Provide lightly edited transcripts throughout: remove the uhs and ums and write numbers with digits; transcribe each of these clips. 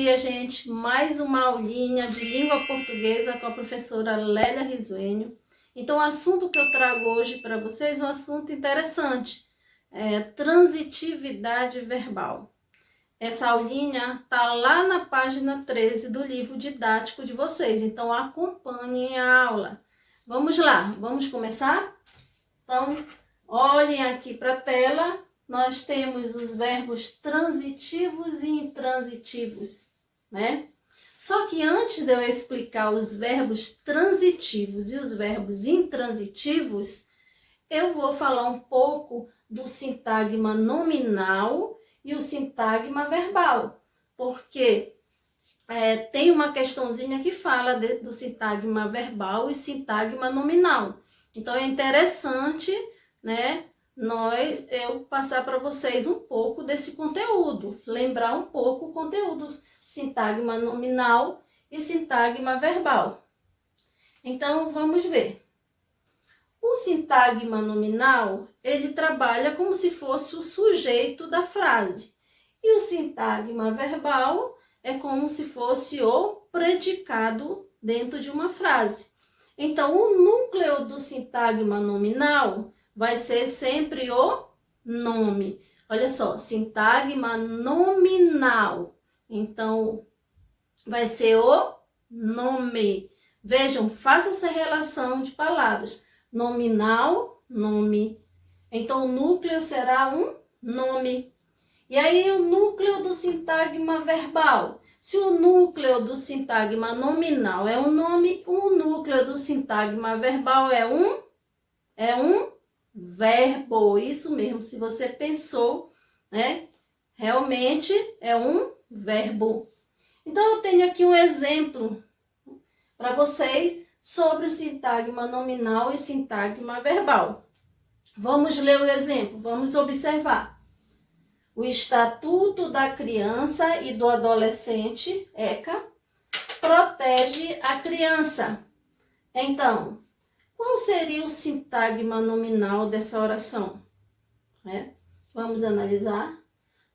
dia, gente. Mais uma aulinha de língua portuguesa com a professora Lélia Risuênio. Então, o assunto que eu trago hoje para vocês é um assunto interessante. Transitividade verbal. Essa aulinha tá lá na página 13 do livro didático de vocês. Então, acompanhem a aula. Vamos lá, vamos começar? Então, olhem aqui para a tela. Nós temos os verbos transitivos e intransitivos, né? Só que antes de eu explicar os verbos transitivos e os verbos intransitivos, eu vou falar um pouco do sintagma nominal e o sintagma verbal, porque tem uma questãozinha que fala do sintagma verbal e sintagma nominal. Então, é interessante, né, eu passar para vocês um pouco desse conteúdo, lembrar um pouco o conteúdo sintagma nominal e sintagma verbal. Então, vamos ver. O sintagma nominal, ele trabalha como se fosse o sujeito da frase. E o sintagma verbal é como se fosse o predicado dentro de uma frase. Então, o núcleo do sintagma nominal vai ser sempre o nome. Olha só, sintagma nominal. Então, vai ser o nome. Vejam, faça essa relação de palavras. Nominal, nome. Então, o núcleo será um nome. E aí, o núcleo do sintagma verbal. Se o núcleo do sintagma nominal é um nome, o núcleo do sintagma verbal é um verbo. Isso mesmo, se você pensou, né? Realmente é um verbo. Então, eu tenho aqui um exemplo para vocês sobre o sintagma nominal e sintagma verbal. Vamos ler o exemplo, vamos observar. O Estatuto da Criança e do Adolescente, ECA, protege a criança. Então, qual seria o sintagma nominal dessa oração? Vamos analisar.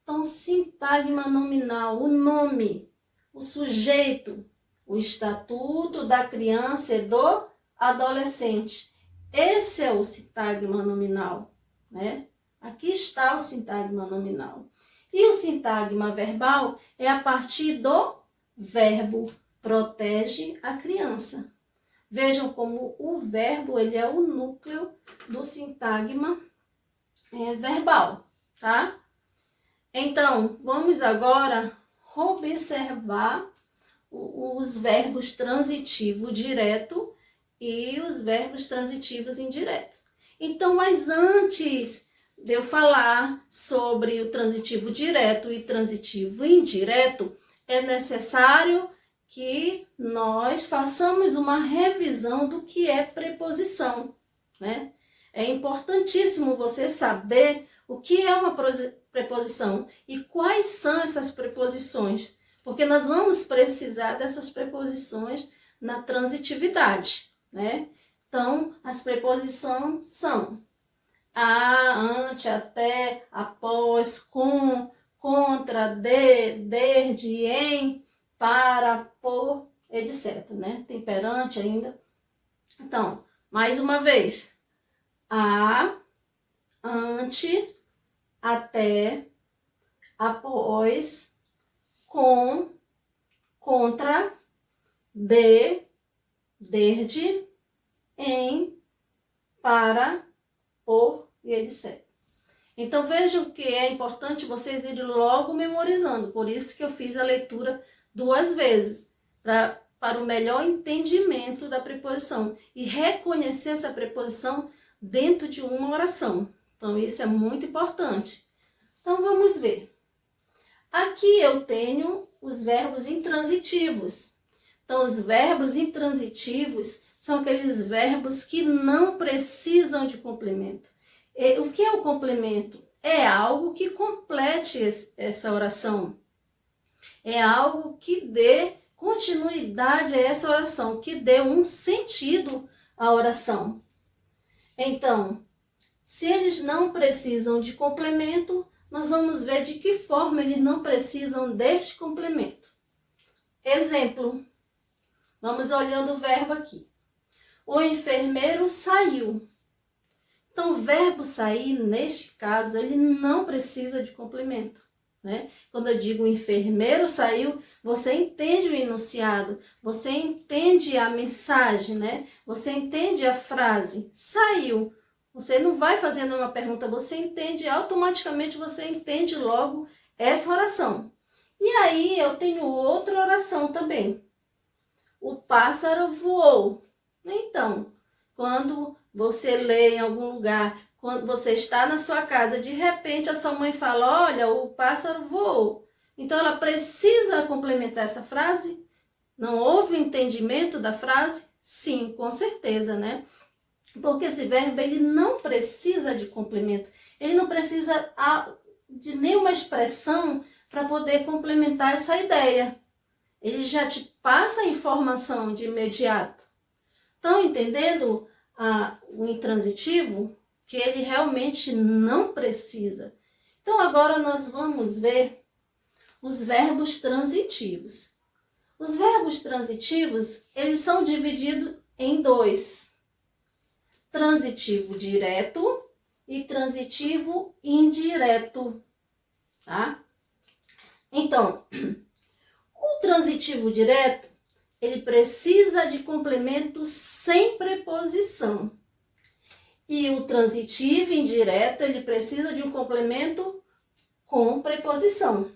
Então, sintagma nominal, o nome, o sujeito, o Estatuto da Criança e do Adolescente. Esse é o sintagma nominal, né? Aqui está o sintagma nominal. E o sintagma verbal é a partir do verbo protege a criança. Vejam como o verbo ele é o núcleo do sintagma verbal, tá? Então, vamos agora observar os verbos transitivo direto e os verbos transitivos indiretos. Então, mas antes de eu falar sobre o transitivo direto e transitivo indireto, é necessário que nós façamos uma revisão do que é preposição, né? É importantíssimo você saber o que é uma preposição e quais são essas preposições, porque nós vamos precisar dessas preposições na transitividade, né? Então, as preposições são a, ante, até, após, com, contra, desde, em, para, por, etc, né? Tem perante ainda. Então, mais uma vez. A, ante, até, após, com, contra, desde, em, para, por e etc. Então, vejam que é importante vocês irem logo memorizando. Por isso que eu fiz a leitura 2 vezes, para o melhor entendimento da preposição e reconhecer essa preposição dentro de uma oração. Então, isso é muito importante. Então, vamos ver. Aqui eu tenho os verbos intransitivos. Então, os verbos intransitivos são aqueles verbos que não precisam de complemento. E o que é o complemento? É algo que complete essa oração. É algo que dê continuidade a essa oração, que dê um sentido à oração. Então, se eles não precisam de complemento, nós vamos ver de que forma eles não precisam deste complemento. exemplo. Vamos olhando o verbo aqui. O enfermeiro saiu. Então, o verbo sair, neste caso, ele não precisa de complemento, né? Quando eu digo o enfermeiro saiu, você entende o enunciado, você entende a mensagem, né? Você entende a frase, saiu. Você não vai fazendo uma pergunta, você entende, automaticamente você entende logo essa oração. E aí, eu tenho outra oração também. O pássaro voou. Então, quando você lê em algum lugar, quando você está na sua casa, de repente a sua mãe fala, olha, o pássaro voou. Então, ela precisa complementar essa frase? Não houve entendimento da frase? Sim, com certeza, né? Porque esse verbo, ele não precisa de complemento. Ele não precisa de nenhuma expressão para poder complementar essa ideia. Ele já te passa a informação de imediato. Estão entendendo o intransitivo? Que ele realmente não precisa. Então, agora nós vamos ver os verbos transitivos. Os verbos transitivos, eles são divididos em dois. Transitivo direto e transitivo indireto, tá? Então, o transitivo direto, ele precisa de complemento sem preposição. E o transitivo indireto, ele precisa de um complemento com preposição.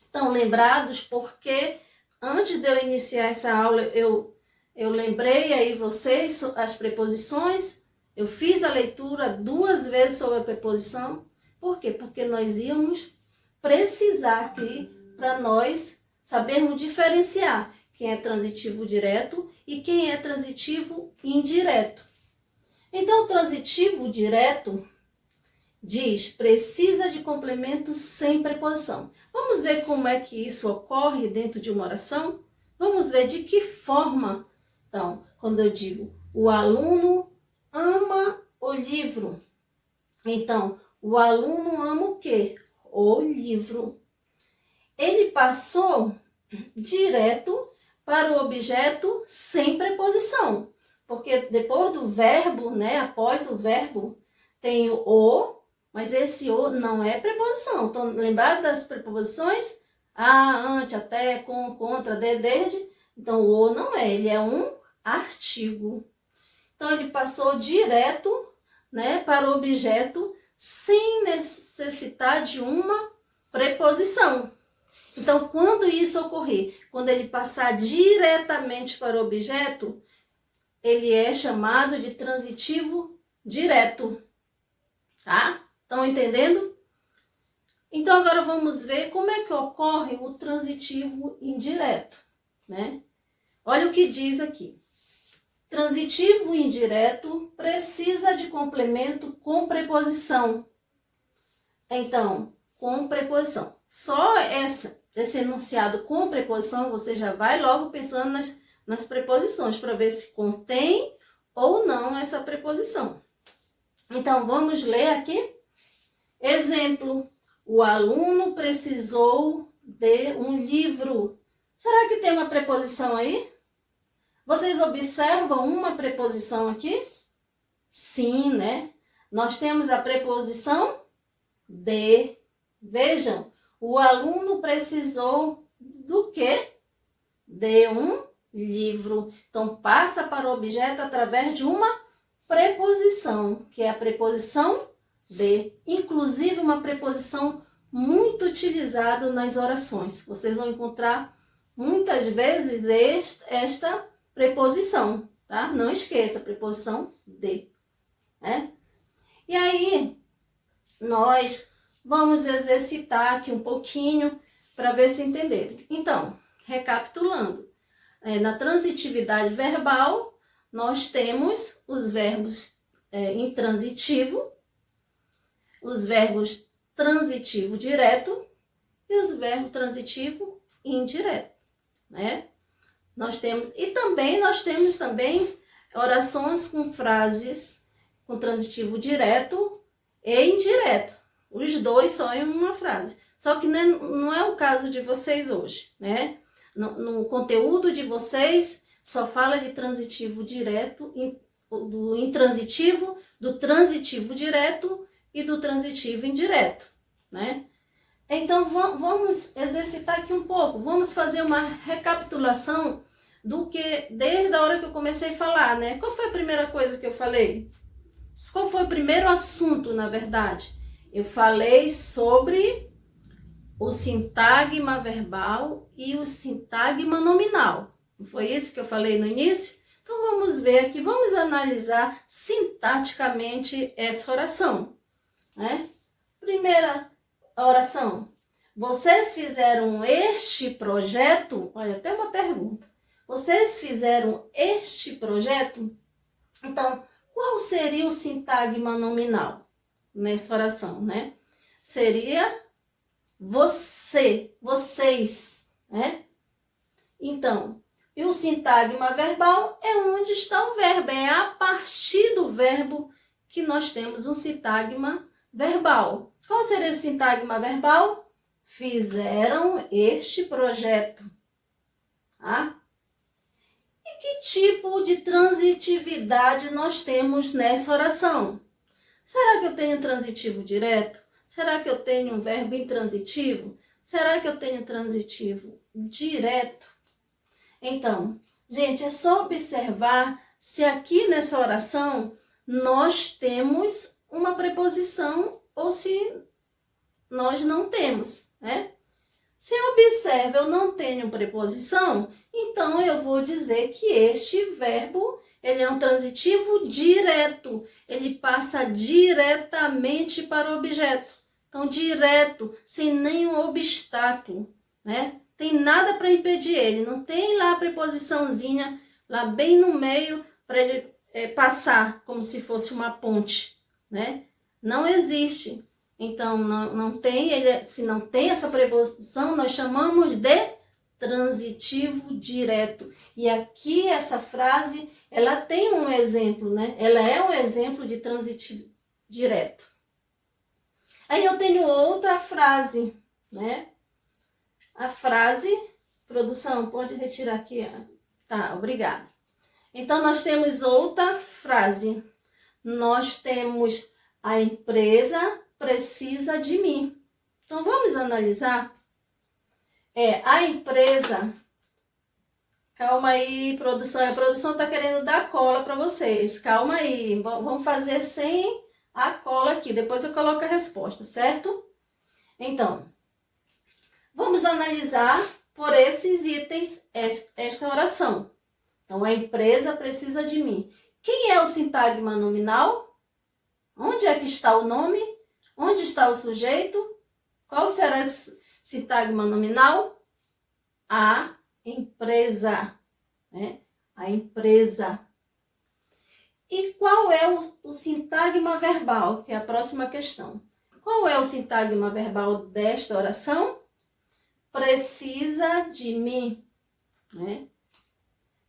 Então, lembrados, porque antes de eu iniciar essa aula, eu lembrei aí vocês as preposições, eu fiz a leitura 2 vezes sobre a preposição. Por quê? Porque nós íamos precisar aqui, para nós sabermos diferenciar quem é transitivo direto e quem é transitivo indireto. Então, o transitivo direto diz, precisa de complemento sem preposição. Vamos ver como é que isso ocorre dentro de uma oração? Vamos ver de que forma. Então, quando eu digo, o aluno ama o livro. Então, o aluno ama o quê? O livro. Ele passou direto para o objeto sem preposição. Porque depois do verbo, né, após o verbo, tem o, mas esse o não é preposição. Então, lembrar das preposições? A, ante, até, com, contra, de, desde. Então, o o não é, ele é um artigo. Então, ele passou direto, né, para o objeto sem necessitar de uma preposição. Então, quando isso ocorrer, quando ele passar diretamente para o objeto, ele é chamado de transitivo direto, tá? Estão entendendo? Então, agora vamos ver como é que ocorre o transitivo indireto, né? Olha o que diz aqui. Transitivo indireto precisa de complemento com preposição. Então, com preposição. Só esse enunciado com preposição, você já vai logo pensando nas preposições, para ver se contém ou não essa preposição. Então, vamos ler aqui. Exemplo, o aluno precisou de um livro. Será que tem uma preposição aí? Vocês observam uma preposição aqui? Sim, né? Nós temos a preposição de. Vejam, o aluno precisou do quê? De um livro. Então, passa para o objeto através de uma preposição, que é a preposição de. Inclusive, uma preposição muito utilizada nas orações. Vocês vão encontrar muitas vezes esta preposição, tá? Não esqueça, a preposição de, né? E aí, nós vamos exercitar aqui um pouquinho para ver se entenderam. Então, recapitulando, na transitividade verbal, nós temos os verbos intransitivo, os verbos transitivo direto e os verbos transitivo indireto, né? Nós temos também orações com frases com transitivo direto e indireto. Os dois só em uma frase. Só que não é o caso de vocês hoje, né? no conteúdo de vocês, só fala de transitivo direto, do intransitivo, do transitivo direto e do transitivo indireto, né? Então, vamos exercitar aqui um pouco, vamos fazer uma recapitulação do que, desde a hora que eu comecei a falar, né? Qual foi a primeira coisa que eu falei? Qual foi o primeiro assunto, na verdade? Eu falei sobre o sintagma verbal e o sintagma nominal. Não foi isso que eu falei no início? Então, vamos ver aqui, vamos analisar sintaticamente essa oração, né? Primeira oração. Vocês fizeram este projeto? Olha, até uma pergunta. Vocês fizeram este projeto? Então, qual seria o sintagma nominal nessa oração, né? Seria você, vocês, né? Então, e o sintagma verbal é onde está o verbo, é a partir do verbo que nós temos um sintagma verbal. Qual seria esse sintagma verbal? Fizeram este projeto. Tá? E que tipo de transitividade nós temos nessa oração? Será que eu tenho transitivo direto? Será que eu tenho um verbo intransitivo? Será que eu tenho transitivo direto? Então, gente, é só observar se aqui nessa oração nós temos uma preposição ou se nós não temos, né? Se eu observo, eu não tenho preposição, então eu vou dizer que este verbo, ele é um transitivo direto, ele passa diretamente para o objeto. Então, direto, sem nenhum obstáculo, né? Tem nada para impedir ele, não tem lá a preposiçãozinha, lá bem no meio, para ele passar, como se fosse uma ponte, né? Não existe. Então, não tem, se não tem essa preposição, nós chamamos de transitivo direto. E aqui essa frase, ela tem um exemplo, né? Ela é um exemplo de transitivo direto. Aí eu tenho outra frase, né? A frase, produção, pode retirar aqui. Tá, obrigada. Então, nós temos outra frase. Nós temos a empresa precisa de mim. Então, vamos analisar. A empresa... Calma aí, produção. A produção está querendo dar cola para vocês. Calma aí. Vamos fazer sem a cola aqui. Depois eu coloco a resposta, certo? Então, vamos analisar por esses itens esta oração. Então, a empresa precisa de mim. Quem é o sintagma nominal? Onde é que está o nome? Onde está o sujeito? Qual será esse sintagma nominal? A empresa, né? A empresa. E qual é o sintagma verbal? Que é a próxima questão. Qual é o sintagma verbal desta oração? Precisa de mim, né?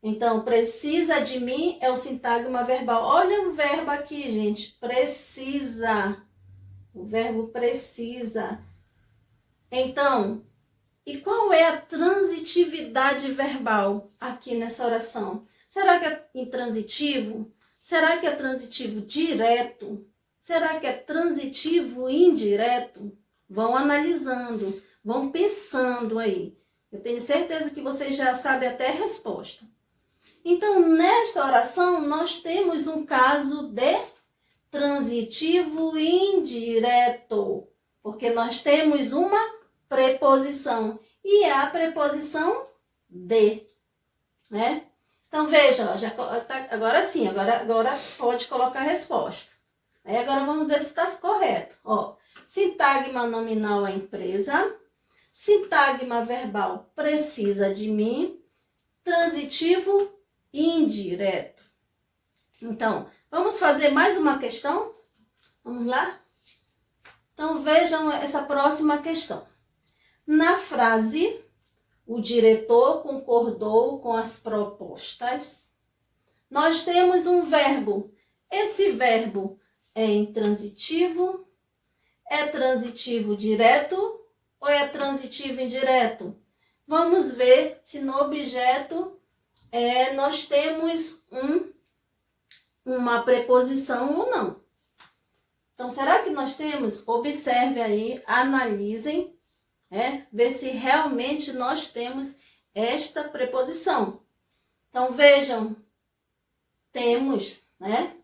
Então, precisa de mim é o sintagma verbal. Olha o verbo aqui, gente. Precisa. O verbo precisa. Então, e qual é a transitividade verbal aqui nessa oração? Será que é intransitivo? Será que é transitivo direto? Será que é transitivo indireto? Vão analisando, vão pensando aí. Eu tenho certeza que vocês já sabem até a resposta. Então, nesta oração, nós temos um caso de transitivo indireto, porque nós temos uma preposição, e é a preposição de, né? Então, veja, ó, agora sim, agora pode colocar a resposta. Aí agora vamos ver se está correto. Ó, sintagma nominal a empresa, sintagma verbal precisa de mim, transitivo indireto. Então, vamos fazer mais uma questão? Vamos lá? Então, vejam essa próxima questão. Na frase, o diretor concordou com as propostas. Nós temos um verbo. Esse verbo é intransitivo, é transitivo direto ou é transitivo indireto? Vamos ver se no objeto nós temos uma preposição ou não. Então, será que nós temos? Observe aí, analisem, ver se realmente nós temos esta preposição. Então, vejam, temos, né?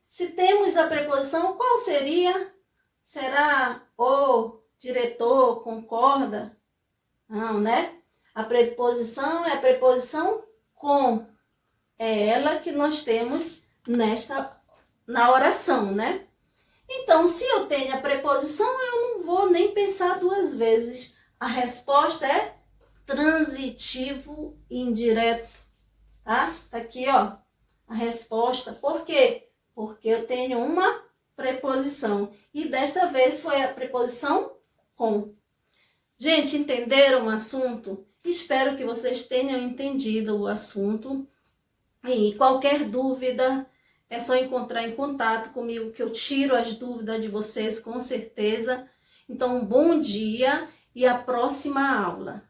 Se temos a preposição, qual seria? Será o diretor concorda? Não, né? A preposição é a preposição com. É ela que nós temos na oração, né? Então, se eu tenho a preposição, eu não vou nem pensar duas vezes. A resposta é transitivo indireto, tá? Tá aqui, ó, a resposta. Por quê? Porque eu tenho uma preposição. E desta vez foi a preposição com. Gente, entenderam o assunto? Espero que vocês tenham entendido o assunto. E qualquer dúvida, é só entrar em contato comigo que eu tiro as dúvidas de vocês com certeza. Então, um bom dia e a próxima aula.